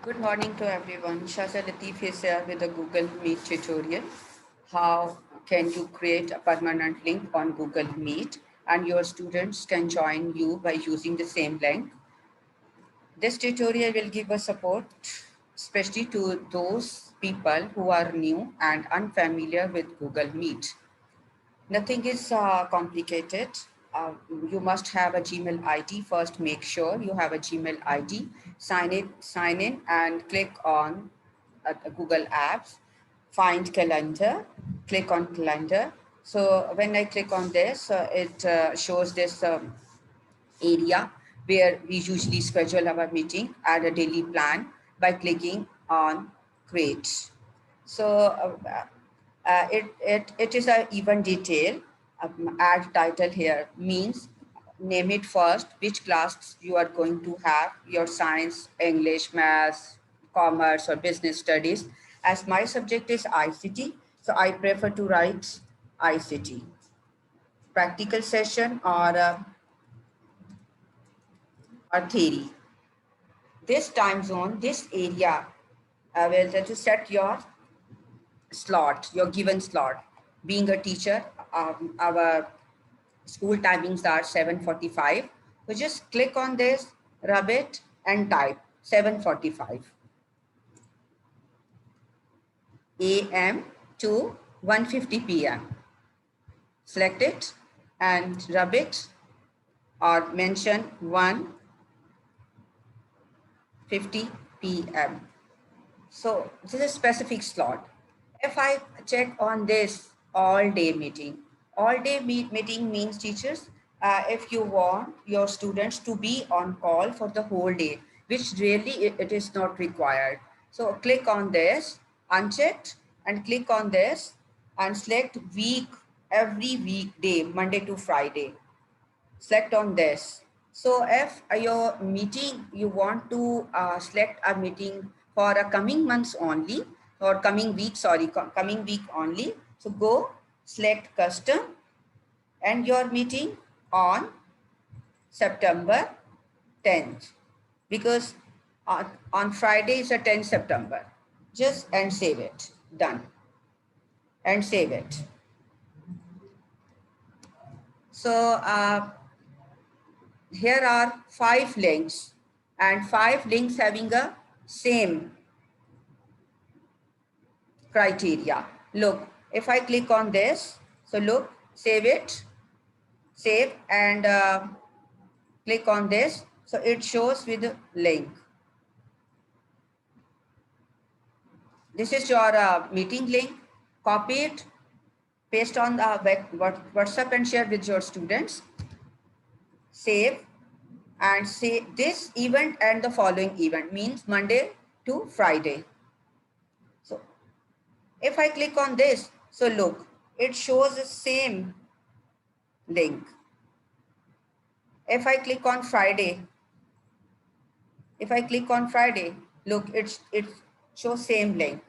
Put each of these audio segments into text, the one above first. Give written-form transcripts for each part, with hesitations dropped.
Good morning to everyone. Shazia Latif is here with a Google Meet tutorial. How can you create a permanent link on Google Meet and your students can join you by using the same link. This tutorial will give us support especially to those people who are new and unfamiliar with Google Meet. Nothing is complicated. Uh, you must have a Gmail ID first. Make sure you have a Gmail ID. Sign in, and click on Google Apps. Find Calendar. Click on Calendar. So when I click on this, it shows this area where we usually schedule our meeting. Add a daily plan by clicking on Create. So it is a even detail. Add title here means name it first, which class you are going to have, your science, English, math, commerce, or business studies. As my subject is ICT, so I prefer to write ICT. Practical session or theory. This time zone, this area, will let you set your slot, your given slot. Being a teacher, our school timings are 7:45. So just click on this, rub it, and type 7:45 a.m. to 1:50 p.m. Select it and rub it or mention 1:50 p.m. So this is a specific slot. If I check on this all day meeting means teachers, if you want your students to be on call for the whole day, which really it is not required. So click on this, unchecked, and click on this and select week, every weekday, Monday to Friday. Select on this. So if your meeting, you want to select a meeting for a coming months only or coming week, sorry, coming week only. So go select custom and your meeting on September 10th because on Friday is the 10th September. Just and save it. Done. And save it. So here are 5 links and 5 links having a same criteria. Look, if I click on this, so look, save it, save and click on this. So it shows with a link. This is your meeting link. Copy it, paste on the WhatsApp and share with your students. Save and say this event and the following event means Monday to Friday. So if I click on this, so look, it shows the same link. If I click on Friday, look, it shows same link.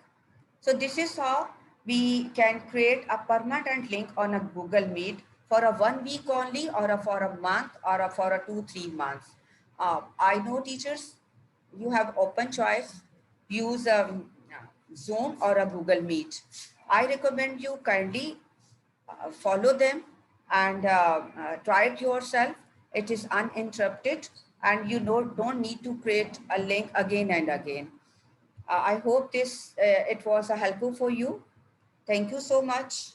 So this is how we can create a permanent link on a Google Meet for a 1 week only or for a month or for a 2-3 months. I know teachers, you have open choice, use Zoom or a Google Meet. I recommend you kindly follow them and try it yourself. It is uninterrupted and you don't need to create a link again and again. I hope this it was helpful for you. Thank you so much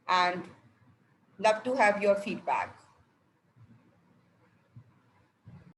and love to have your feedback.